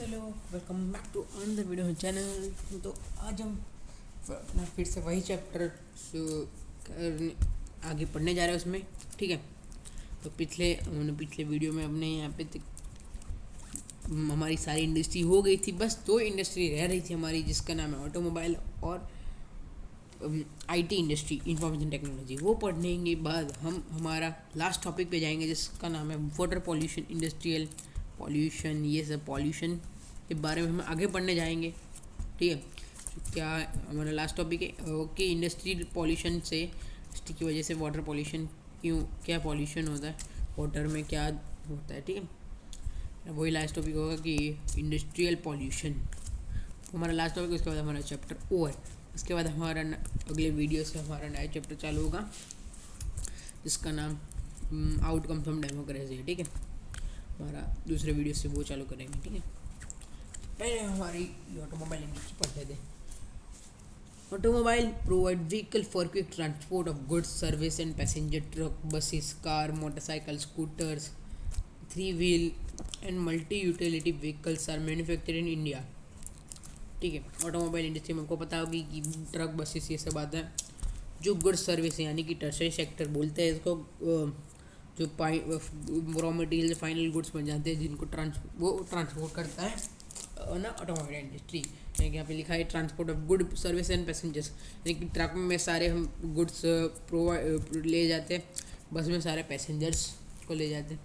Hello, welcome back to another video channel. तो आज हम अपना फिर से वही चैप्टर आगे पढ़ने जा रहे हैं उसमें। ठीक है, तो पिछले वीडियो में अपने यहाँ पे हमारी सारी इंडस्ट्री हो गई थी, बस दो इंडस्ट्री रह रही थी हमारी, जिसका नाम है ऑटोमोबाइल और आईटी इंडस्ट्री, इंफॉर्मेशन टेक्नोलॉजी। वो पढ़ने के बाद हम हमारा लास्ट टॉपिक पे जाएंगे, जिसका नाम है वाटर पॉल्यूशन, इंडस्ट्रियल पॉल्यूशन। ये सब पॉल्यूशन के बारे में हम आगे पढ़ने जाएंगे। ठीक है, तो क्या हमारा लास्ट टॉपिक है ओके, इंडस्ट्रियल पॉल्यूशन से, की वजह से वाटर पॉल्यूशन क्यों, क्या पॉल्यूशन होता है वाटर में, क्या होता है। ठीक है, वही लास्ट टॉपिक होगा कि इंडस्ट्रियल पॉल्यूशन हमारा लास्ट टॉपिक। उसके बाद हमारा चैप्टर ओवर, उसके बाद हमारा अगले वीडियो से हमारा नया चैप्टर चालू होगा, जिसका नाम आउटकम फ्रॉम डेमोक्रेसी है। ठीक है, हमारा दूसरे वीडियो से वो चालू करेंगे। ठीक है, पहले हमारी ऑटोमोबाइल इंडस्ट्री पढ़ते थे। Automobile provide vehicle for quick transport of goods, service and passenger. Truck, buses, car, motorcycle, scooters, three wheel and multi utility vehicles are manufactured in India. ठीक है, ऑटोमोबाइल इंडस्ट्री में हमको पता होगी कि ट्रक, बसेस, ये सब आता है। जो गुड्स सर्विस यानी कि टर्शरी सेक्टर बोलते हैं इसको, जो रॉ मटेरियल फाइनल गुड्स बन जाते हैं, जिनको ट्रांसपोर्ट करता है ना ऑटोमोबाइल इंडस्ट्री। यानी कि यहाँ पे लिखा है transport of good service and passengers, यानी कि ट्रक में सारे हम गुड्स ले जाते हैं, बस में सारे पैसेंजर्स को ले जाते हैं।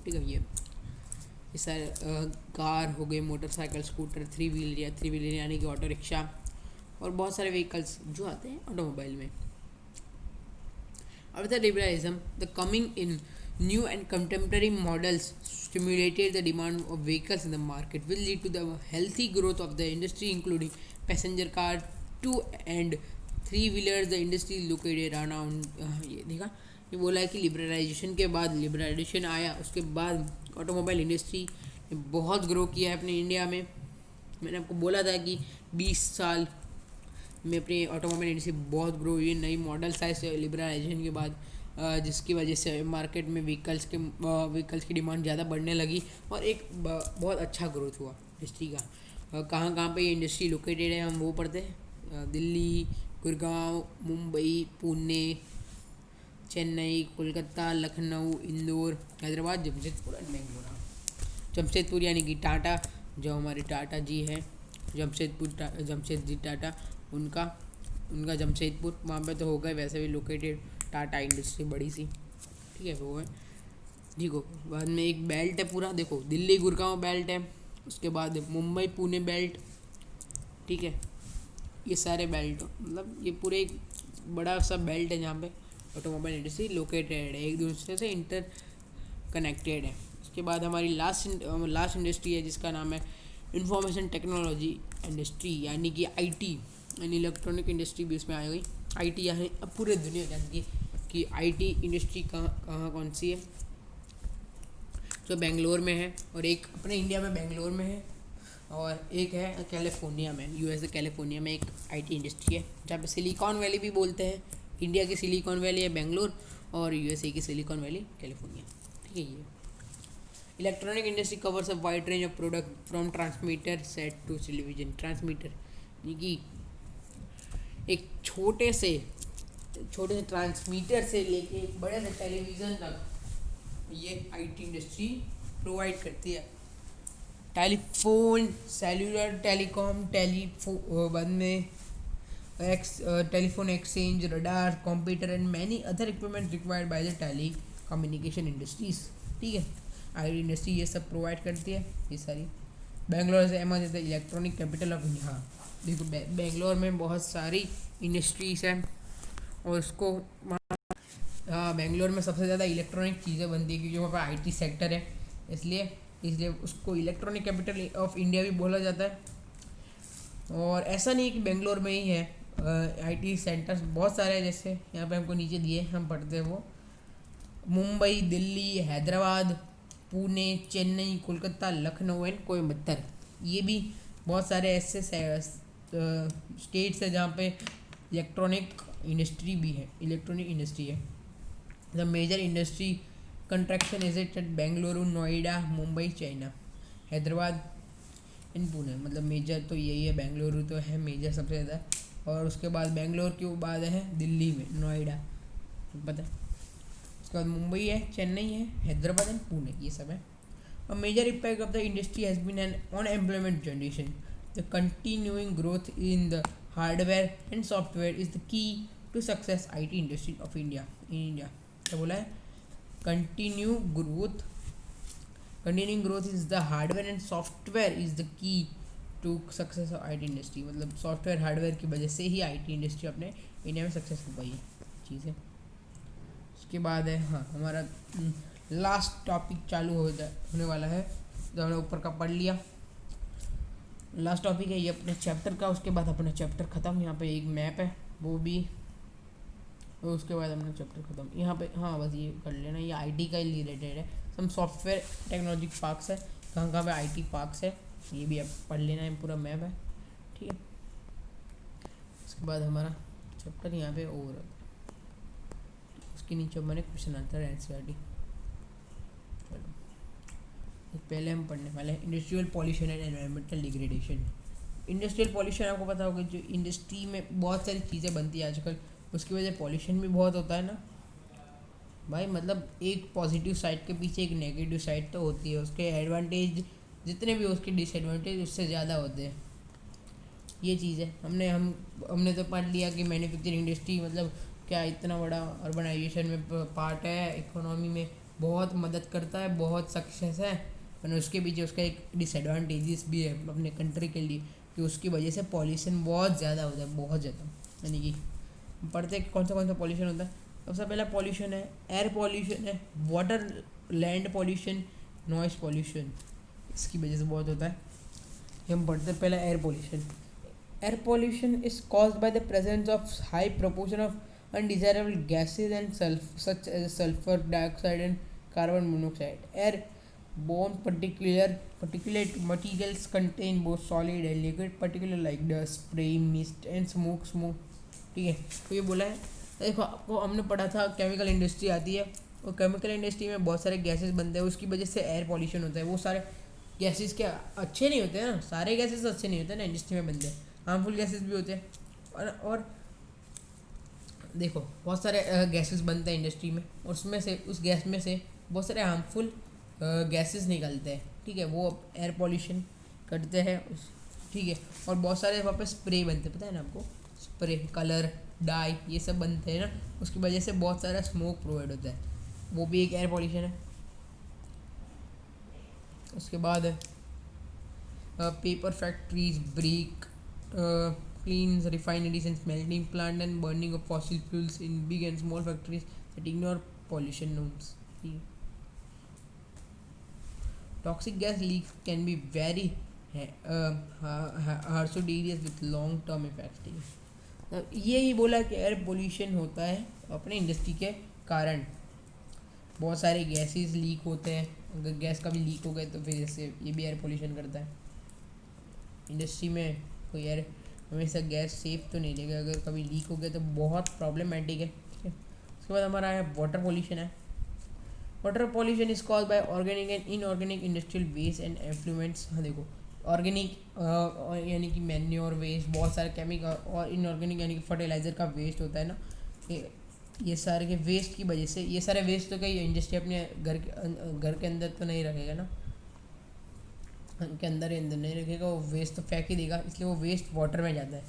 ठीक है, ये सारे कार हो गए, मोटरसाइकिल, स्कूटर, थ्री व्हीलर यानी कि ऑटो रिक्शा, और बहुत सारे व्हीकल्स जो आते हैं ऑटोमोबाइल में। After liberalism, the coming in new and contemporary models stimulated the demand of vehicles in the market, will lead to the healthy growth of the industry, including passenger car, two and three wheelers. The industry located around ये देखा, ये बोला है कि liberalisation के बाद, liberalisation आया उसके बाद ऑटोमोबाइल इंडस्ट्री ने बहुत ग्रो किया है अपने इंडिया में। मैंने आपको बोला था कि 20 साल में अपनी ऑटोमोबाइल इंडस्ट्री बहुत ग्रो हुई है, नई मॉडल्स आए लिबरलाइजेशन के बाद, जिसकी वजह से मार्केट में व्हीकल्स की डिमांड ज़्यादा बढ़ने लगी और एक बहुत अच्छा ग्रोथ हुआ इंडस्ट्री का। कहाँ कहाँ पे ये इंडस्ट्री लोकेटेड है हम वो पढ़ते हैं। दिल्ली, गुड़गांव, मुंबई, पुणे, चेन्नई, कोलकाता, लखनऊ, इंदौर, हैदराबाद, जमशेदपुर एंड बेंगलुरु। जमशेदपुर यानी कि टाटा, जो हमारे टाटा जी हैं, जमशेद टाटा, उनका जमशेदपुर, वहाँ पे तो हो गए वैसे भी लोकेटेड टाटा इंडस्ट्री बड़ी सी। ठीक है, वो है। देखो बाद में एक बेल्ट है पूरा, देखो दिल्ली गुड़गांव बेल्ट है, उसके बाद मुंबई पुणे बेल्ट। ठीक है, ये सारे बेल्ट मतलब ये पूरे एक बड़ा सा बेल्ट है जहाँ पे ऑटोमोबाइल इंडस्ट्री लोकेटेड है, एक दूसरे से इंटर कनेक्टेड है। उसके बाद हमारी लास्ट इंडस्ट्री है, जिसका नाम है इंफॉर्मेशन टेक्नोलॉजी इंडस्ट्री, यानी कि आईटी, यानी इलेक्ट्रॉनिक इंडस्ट्री भी इसमें आ गई। आईटी यानी अब पूरे दुनिया जानती है कि आईटी इंडस्ट्री कहाँ कौन सी है, जो बेंगलोर में है, और एक अपने इंडिया में बेंगलोर में है, और एक है कैलिफोर्निया में, यूएसए कैलिफोर्निया में एक आईटी इंडस्ट्री है, जहाँ पे सिलिकॉन वैली भी बोलते हैं। इंडिया की सिलिकॉन वैली है बेंगलोर, और यूएसए की सिलिकॉन वैली कैलिफोर्निया। ठीक है, ये electronic industry covers a wide range of product from transmitter set to television. Transmitter यानी कि एक छोटे से ट्रांसमीटर से लेके एक बड़े से टेलीविज़न तक ये आईटी इंडस्ट्री प्रोवाइड करती है। टेलीफोन, सेल्यूलर, टेलीकॉम, बाद में telephone exchange, radar, computer and many other equipment required by the telecommunication industries. ठीक है, आईटी इंडस्ट्री ये सब प्रोवाइड करती है, ये सारी। बेंगलोर से emerge the electronic capital of India. देखो बेंगलोर में बहुत सारी इंडस्ट्रीज हैं, और उसको बेंगलोर में सबसे ज़्यादा इलेक्ट्रॉनिक चीज़ें बनती है, क्योंकि वहाँ पर आईटी सेक्टर है, इसलिए उसको इलेक्ट्रॉनिक कैपिटल ऑफ इंडिया भी बोला जाता है। और ऐसा नहीं कि बेंगलोर में ही है, आईटी सेंटर्स बहुत सारे हैं, जैसे यहाँ पे हमको नीचे दिए हम पढ़ते हैं वो, मुंबई, दिल्ली, हैदराबाद, पुणे, चेन्नई, कोलकाता, लखनऊ एंड कोयम्बटूर। ये भी बहुत सारे ऐसे स्टेट्स है जहाँ पे इलेक्ट्रॉनिक इंडस्ट्री है। The major industry contraction is at Bengaluru, Noida, Mumbai, China, Hyderabad, in Pune, मतलब मेजर तो यही है, बेंगलुरु तो है मेजर सबसे ज़्यादा, और उसके बाद बेंगलोर के बाद है दिल्ली में नोएडा, पता है। उसके बाद मुंबई है, चेन्नई है, हैदराबाद एंड पुणे, ये सब है। A major impact of the industry has been an on employment generation. The continuing growth in the hardware and software is the key to success IT industry of India. In India, क्या बोला है? Continue growth, continuing growth is the hardware and software is the key to success of IT industry. मतलब software hardware की वजह से ही IT industry अपने India में success हो पाई है चीज़ है। उसके बाद है हाँ हमारा लास्ट टॉपिक चालू होने वाला है, जो हमने ऊपर का पढ़ लिया। लास्ट टॉपिक है ये अपने चैप्टर का, उसके बाद अपना चैप्टर ख़त्म। यहाँ पे एक मैप है वो भी, और उसके बाद अपना चैप्टर ख़त्म। यहाँ पे हाँ बस ये कर लेना, ये आईटी का ही रिलेटेड है। सम सॉफ्टवेयर टेक्नोलॉजी पार्क्स है, कहाँ कहाँ पे आईटी पार्क्स है ये भी आप पढ़ लेना है, पूरा मैप है, ठीक है। उसके बाद हमारा चैप्टर यहाँ पे ओवर, उसके नीचे मैंने क्वेश्चन आंसर एनसीईआरटी। पहले हम पढ़ने वाले हैं industrial pollution and environmental degradation. Industrial pollution आपको पता होगा, जो इंडस्ट्री में बहुत सारी चीज़ें बनती है आजकल, उसकी वजह से पॉल्यूशन भी बहुत होता है ना भाई। मतलब एक पॉजिटिव साइड के पीछे एक नेगेटिव साइड तो होती है, उसके एडवांटेज जितने भी उसके डिसएडवांटेज उससे ज़्यादा होते हैं, ये चीज़ है। हमने तो पढ़ लिया कि मैन्युफैक्चरिंग इंडस्ट्री मतलब क्या इतना बड़ा अर्बनाइजेशन में पार्ट है, इकोनॉमी में बहुत मदद करता है, बहुत सक्सेस है, और उसके पीछे उसका एक डिसएडवांटेजेस भी है अपने कंट्री के लिए, कि उसकी वजह से पॉल्यूशन बहुत ज़्यादा होता है, बहुत ज़्यादा। यानी कि पढ़ते हैं कौन सा पॉल्यूशन होता है। सबसे पहला पॉल्यूशन है एयर पॉल्यूशन है, water land pollution, noise pollution, इसकी वजह से बहुत होता है। हम पढ़ते हैं पहला air pollution. Air pollution is caused by the presence of high proportion of undesirable gases and such as sulfur dioxide and carbon monoxide. Airborne particulate materials contain both solid and liquid particulate like dust, spray, mist and smoke. ठीक है, तो ये बोला है। देखो आपको हमने पढ़ा था केमिकल इंडस्ट्री आती है, और केमिकल इंडस्ट्री में बहुत सारे गैसेस बनते हैं, उसकी वजह से एयर पॉल्यूशन होता है। वो सारे गैसेस क्या अच्छे नहीं होते हैं ना, सारे गैसेस अच्छे नहीं होते ना, इंडस्ट्री में बनते हैं, हार्मफुल गैसेस भी होते हैं। और देखो बहुत सारे गैसेस बनते हैं इंडस्ट्री में, उसमें से उस गैस में से बहुत सारे हार्मफुल गैसेस निकलते हैं, ठीक है, वो एयर पॉल्यूशन करते हैं ठीक है। और बहुत सारे वहाँ पे स्प्रे बनते हैं, पता है ना आपको, स्प्रे, कलर, डाई, ये सब बनते हैं ना, उसकी वजह से बहुत सारा स्मोक प्रोवाइड होता है, वो भी एक एयर पॉल्यूशन है। उसके बाद paper factories, brick cleans refineries and smelting plant and burning of fossil fuels in big and small factories that ignore pollution norms. Toxic gas leaks can be very harsh to areas with long term effects. ये ही बोला कि air pollution होता है अपने industry के कारण, बहुत सारे गैसेस लीक होते हैं, अगर गैस का भी लीक हो गए तो फिर इससे ये भी एयर पोल्यूशन करता है। इंडस्ट्री में कोई एयर हमेशा गैस सेफ तो नहीं रहेगा, अगर कभी लीक हो गया तो बहुत प्रॉब्लमेटिक है, ठीक है। उसके बाद हमारा है वाटर पॉल्यूशन है। Water pollution is caused by organic and inorganic industrial waste and effluents. हाँ देखो, ऑर्गेनिक यानी कि मैन्योर वेस्ट, बहुत सारे केमिकल, और इनऑर्गेनिक यानी कि फर्टिलाइज़र का वेस्ट होता है ना, ये सारे के वेस्ट की वजह से, ये सारे वेस्ट तो कहीं इंडस्ट्री अपने घर के अंदर तो नहीं रखेगा ना, के अंदर ही अंदर नहीं रखेगा, वो वेस्ट तो फेंक ही देगा, इसलिए वो वेस्ट वाटर में जाता है,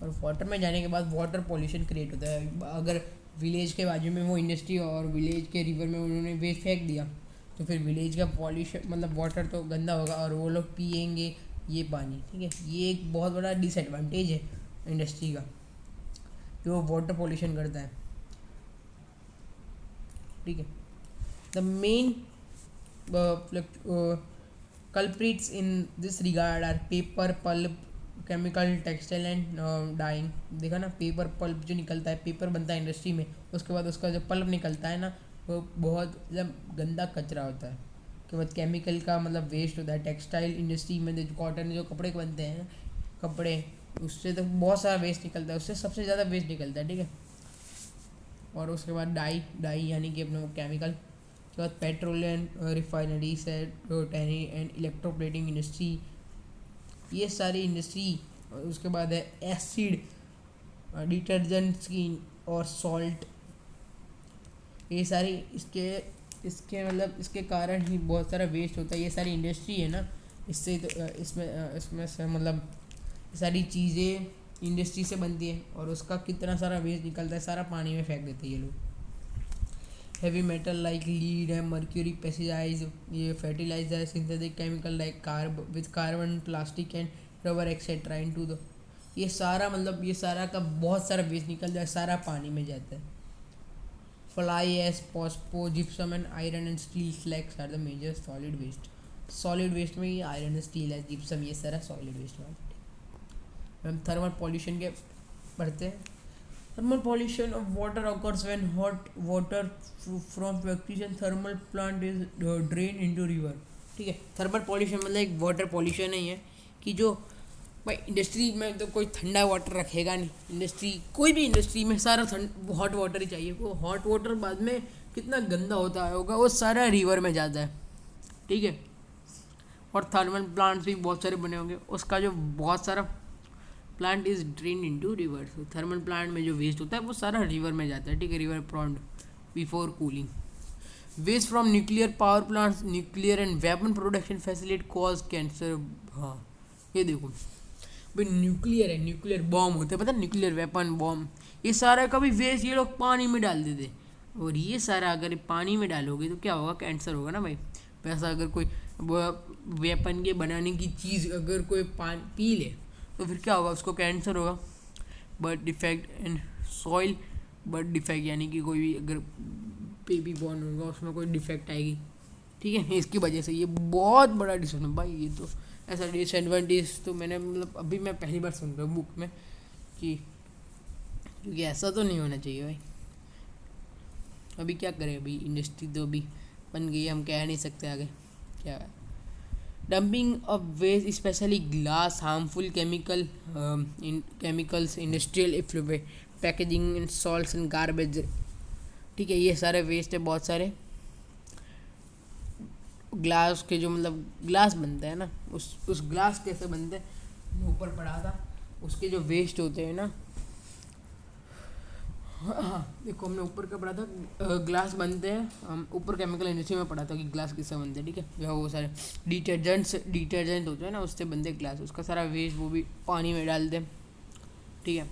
और वाटर में जाने के बाद वाटर पॉल्यूशन क्रिएट होता है। अगर विलेज के बाजू में वो इंडस्ट्री और विलेज के रिवर में उन्होंने वेस्ट फेंक दिया तो फिर विलेज का पॉल्यूशन मतलब वाटर तो गंदा होगा, और वो लोग पिएंगे ये पानी, ठीक है। ये एक बहुत बड़ा डिसएडवांटेज है इंडस्ट्री का, कि वो वाटर पॉल्यूशन करता है, ठीक है। The main culprits in this regard are paper, pulp, chemical, textile and dyeing। देखा ना, पेपर पल्प जो निकलता है, पेपर बनता है इंडस्ट्री में, उसके बाद उसका जो पल्प निकलता है ना, वो बहुत मतलब गंदा कचरा होता है। उसके बाद केमिकल का मतलब वेस्ट होता है, टेक्सटाइल इंडस्ट्री में जो कॉटन जो कपड़े बनते हैं कपड़े, उससे तो बहुत सारा वेस्ट निकलता है, उससे सबसे ज़्यादा वेस्ट निकलता है, ठीक है। और उसके बाद डाई यानी कि अपने वो केमिकल। उसके बाद पेट्रोलियम रिफाइनरीज है, टैनी एंड इलेक्ट्रोप्लेटिंग इंडस्ट्री, ये सारी इंडस्ट्री। उसके बाद है एसिड, डिटर्जेंट्स की और सॉल्ट, ये सारी इसके इसके मतलब इसके कारण ही बहुत सारा वेस्ट होता है। ये सारी इंडस्ट्री है ना, इससे तो इसमें से मतलब सारी चीज़ें इंडस्ट्री से बनती है और उसका कितना सारा वेस्ट निकलता है, सारा पानी में फेंक देते हैं ये लोग। हेवी मेटल लाइक लीड है, मर्क्यूरी, पेस्टिसाइड्स, ये fertiliser, synthetic chemical like carbon, plastic and rubber etcetera into the, ये सारा मतलब ये सारा का बहुत सारा वेस्ट निकलता है, सारा पानी में जाता है। Fly ash, phospho, gypsum and iron and steel slags are the major solid waste. Solid waste में ये आयरन, स्टील है, जिप्सम, ये सारा सॉलिड वेस्ट में। हम थर्मल पॉल्यूशन के पढ़ते हैं। Thermal pollution of water occurs when hot water from factories and thermal plant is drained into river। ठीक है, थर्मल पॉल्यूशन मतलब एक वाटर पॉल्यूशन ही है कि जो भाई इंडस्ट्री में तो कोई ठंडा वाटर रखेगा नहीं, इंडस्ट्री कोई भी इंडस्ट्री में सारा हॉट वाटर ही चाहिए। वो हॉट वाटर बाद में कितना गंदा होता होगा, वो सारा रिवर में जाता है। ठीक है, और थर्मल प्लांट्स भी बहुत सारे बने होंगे, उसका जो बहुत सारा plant is drain into river. तो थर्मल प्लांट में जो वेस्ट होता है वो सारा रिवर में जाता है। ठीक है, river pond before cooling. Waste from nuclear power plants, nuclear and weapon production facility cause cancer. हाँ, ये देखो भाई, न्यूक्लियर है, न्यूक्लियर बॉम्ब होते हैं, पता है, न्यूक्लियर वेपन बॉम्ब, ये सारा का भी वेस्ट ये लोग पानी में डाल देते। और ये सारा अगर पानी में डालोगे तो क्या होगा, कैंसर होगा ना भाई। वैसा अगर कोई वेपन के बनाने की चीज़ अगर कोई पी ले तो फिर क्या होगा, उसको कैंसर होगा। Birth defect in soil, birth defect यानी कि कोई भी अगर बेबी बॉर्न होगा उसमें कोई डिफेक्ट आएगी। ठीक है, इसकी वजह से ये बहुत बड़ा डिसएडवांटेज भाई। ये तो ऐसा डिसएडवांटेज तो मैंने मतलब अभी मैं पहली बार सुन रहा हूँ बुक में कि, क्योंकि ऐसा तो नहीं होना चाहिए भाई। अभी क्या करें, अभी इंडस्ट्री तो अभी बन गई है, हम कह नहीं सकते आगे क्या है। Dumping of waste specially glass, harmful chemicals, industrial effluent, packaging and salts and garbage. ठीक है, ये सारे वेस्ट है बहुत सारे। ग्लास के जो मतलब ग्लास बनते हैं ना, उस ग्लास कैसे बनते हैं, ऊपर पढ़ा था, उसके जो वेस्ट होते हैं ना, हाँ देखो हमने ऊपर का पढ़ा था, ग्लास बनते हैं, हम ऊपर केमिकल इंडस्ट्री में पढ़ा था कि ग्लास किससे बनते हैं। ठीक है, जो वो सारे डिटर्जेंट होते हैं ना, उससे बनते हैं ग्लास, उसका सारा वेस्ट वो भी पानी में डालते हैं। ठीक है,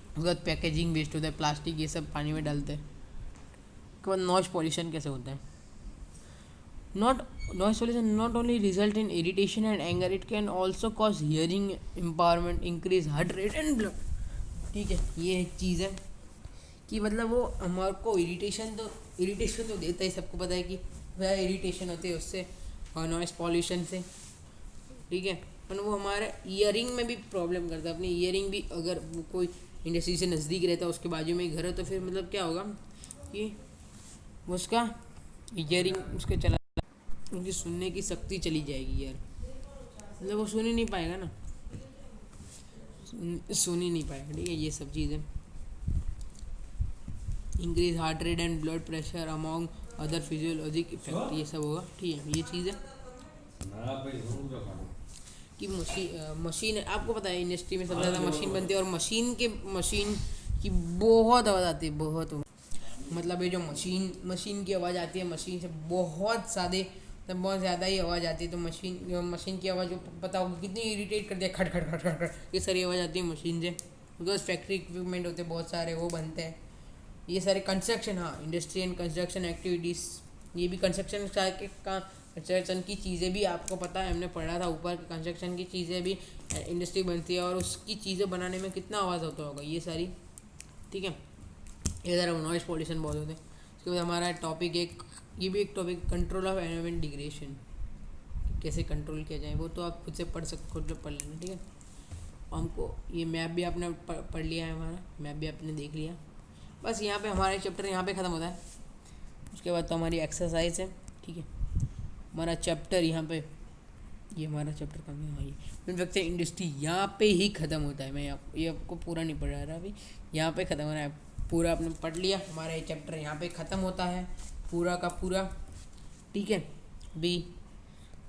उसके बाद पैकेजिंग वेस्ट होता है, प्लास्टिक, ये सब पानी में डालते हैं। उसके बाद नॉइज पॉल्यूशन कैसे होता है, noise pollution not only result in irritation and anger, it can also cause hearing impairment, increase heart rate and blood। ठीक है, ये एक चीज़ है कि मतलब वो हमारे को इरिटेशन तो देता है, सबको पता है कि वह इरिटेशन होती है उससे और नॉइस पॉल्यूशन से। ठीक है, पर वो हमारे ईयरिंग में भी प्रॉब्लम करता है। अपनी ईयरिंग भी अगर वो कोई इंडस्ट्री से नज़दीक रहता है, उसके बाजू में ही घर है, तो फिर मतलब क्या होगा कि उसका ईयरिंग उसके चला, उनकी सुनने की शक्ति चली जाएगी यार, मतलब वो सुन ही नहीं पाएगा ना, सुन ही नहीं पाएगा। ठीक है, ये सब चीज़ें। Increase heart rate and blood pressure among other physiologic effect, ये सब होगा। ठीक है, ये चीज़ है कि मशीन आपको पता है इंडस्ट्री में सबसे ज़्यादा मशीन बनती है, और मशीन की बहुत आवाज़ आती है, बहुत मतलब ये जो मशीन की आवाज़ आती है, मशीन से बहुत ज़्यादा ही आवाज़ आती है। तो मशीन की आवाज़ पता होगा कितनी इरिटेट करती है, खट खट खट खट खट, ये सारी आवाज़ आती है मशीन से। बिकॉज फैक्ट्री इक्विपमेंट होते हैं बहुत सारे, वो बनते हैं ये सारे कंस्ट्रक्शन। हाँ, इंडस्ट्री एंड कंस्ट्रक्शन एक्टिविटीज़, ये भी कंस्ट्रक्शन की चीज़ें भी आपको पता है, हमने पढ़ा था ऊपर, कंस्ट्रक्शन की चीज़ें भी इंडस्ट्री बनती है और उसकी चीज़ें बनाने में कितना आवाज़ होता होगा, ये सारी। ठीक है, ये सारा नॉइस पॉल्यूशन बहुत होते हैं। उसके बाद हमारा टॉपिक ये भी एक topic, control of environment degradation, कैसे कंट्रोल किया जाए, वो तो आप खुद से पढ़ लेना। ठीक है, हमको ये मैप भी आपने पढ़ लिया है, हमारा मैप भी आपने देख लिया। बस यहाँ पे हमारा चैप्टर यहाँ पे ख़त्म होता है। उसके बाद तो हमारी एक्सरसाइज है। ठीक है, हमारा चैप्टर यहाँ पे, ये हमारा चैप्टर कहाँ है, ये मैन्युफैक्चर इंडस्ट्री यहाँ पे ही ख़त्म होता है। मैं ये आपको पूरा नहीं पढ़ा रहा अभी, यहाँ पे ख़त्म हो रहा है, पूरा आपने पढ़ लिया। हमारा ये चैप्टर यहाँ पे ख़त्म होता है पूरा का पूरा। ठीक है, अभी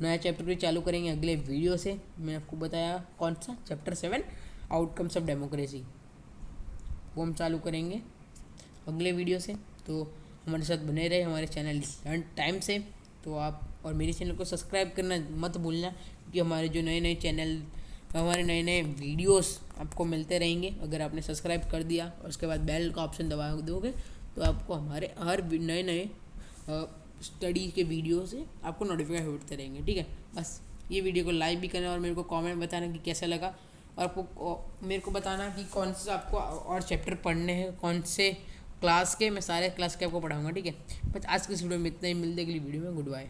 नया चैप्टर भी चालू करेंगे अगले वीडियो से। मैंने आपको बताया कौन सा चैप्टर 7 आउटकम्स ऑफ डेमोक्रेसी, वो हम चालू करेंगे अगले वीडियो से। तो हमारे साथ बने रहे हमारे चैनल लर्न टाइम से। तो आप और मेरे चैनल को सब्सक्राइब करना मत भूलना, क्योंकि हमारे जो नए नए चैनल हमारे नए नए वीडियोस आपको मिलते रहेंगे। अगर आपने सब्सक्राइब कर दिया और उसके बाद बेल का ऑप्शन दबा दोगे तो आपको हमारे हर नए नए स्टडी के वीडियो से आपको नोटिफिकेशन होते रहेंगे। ठीक है, बस ये वीडियो को लाइक भी करना और मेरे को कमेंट बताना कि कैसा लगा, और आपको मेरे को बताना कि कौन से आपको और चैप्टर पढ़ने हैं, कौन से क्लास के। मैं सारे क्लास के आपको पढ़ाऊँगा। ठीक है, बस आज के इस वीडियो में इतना ही, मिलते अगली वीडियो में। Good bye.